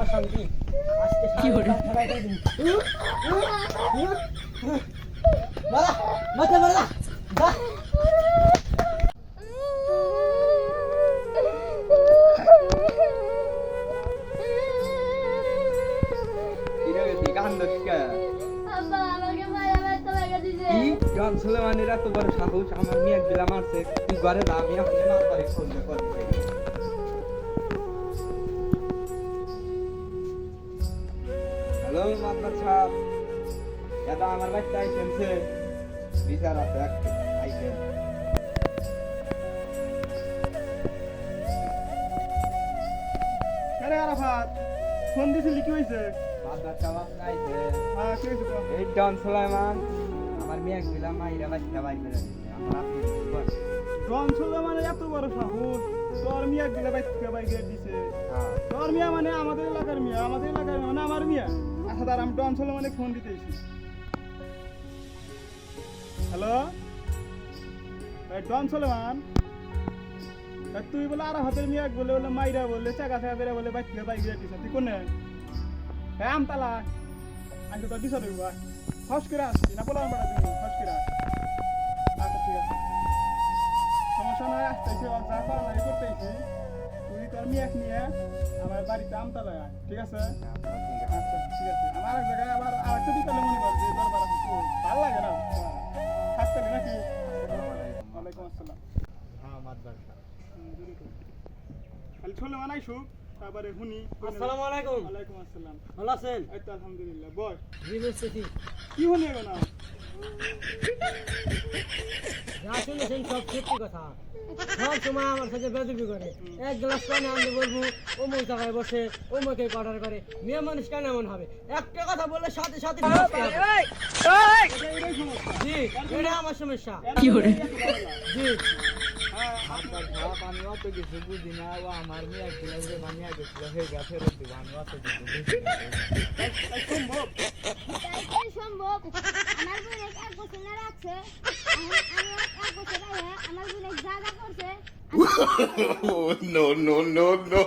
অশান্তি আজকে কি হলো মারা মাথা মারা যা গান সুলেমানের এত বড় সাহস আমার মেয়ে গিলা মারছে তুই ঘরে না আমি এখন না পারি ফোন করে হ্যালো মাদবার সাহেব এটা আমার বাচ্চা আইসেনছে বিচার আছে আইসেন আরে আরাফাত ফোন দিছিলি কি হইছে? মাদবার সাহেব আপনি আইসেন হ্যাঁ কি হইছে? এই ডন সুলেমান আমার মেয়ে গিলা মাইরা বাচ্চা বাইরে দিচ্ছে আমার আপনি ডন সুলেমানের এত বড় সাহস তোর মিয়া গিলা বাইরে দিছে। হ্যাঁ তোর মিয়া মানে আমাদের এলাকার মিয়া মানে আমার মিয়া। আচ্ছা দাঁড়া আমি ডন সুলেমানে ফোন দিতেছি। হ্যালো ডন সুলেমান তুই বলে আরাফাতের মিয়া বলে বলে মাইরা বলে চাকা চাকা বেড়ে বলে বাইরে দিছে তুই কোনে? হ্যাঁ আমতালা আমি তো দিছ দেবো ফস করে আসছি না বললাম বেড়া তুমি ফস করে আচ্ছা ঠিক আছে সমস্যা নয় আসতেছি যা করা নাই করতেছি তুই তোর মেয়ে নিয়ে আমার বাড়িতে আমতলায় আয় ঠিক আছে আচ্ছা ঠিক আছে আমার এক জায়গায় আবার আরেকটা বিকালে মনে করছি দরবার আছে তো ভালো লাগে না থাকতে নাকি ওয়ালাইকুম আসসালাম হ্যাঁ মাদবার খালি ছোলে মানাইছু তারপরে হুনি আসসালামু আলাইকুম ওয়ালাইকুম আসসালাম ভালো আছেন এই তো আলহামদুলিল্লাহ বয় জি বলছি কি হুনি এখন না যা শুনেছেন সব সত্যি কথা সব সময় আমার সাথে বেদবি করে এক গ্লাস পানি আনতে বলবো অমুক জায়গায় বসে অমুকে অর্ডার করে মেয়ে মানুষ কেন এমন হবে একটা কথা বললে সাথে সাথে জি এটা আমার সমস্যা কি করে জি মাদবার সাহেব আমি অত কিছু বুঝি না ও আমার মেয়ে গিলা যে মানিয়া গেছিল হয়ে গেছে ফেরত দিব আমি অত কিছু বুঝি না সম্ভব তাই সম্ভব আমার বোন এক বছর না রাখছে আমি এক বছর আগে আমার বোন যা যা করছে no, no, no, no.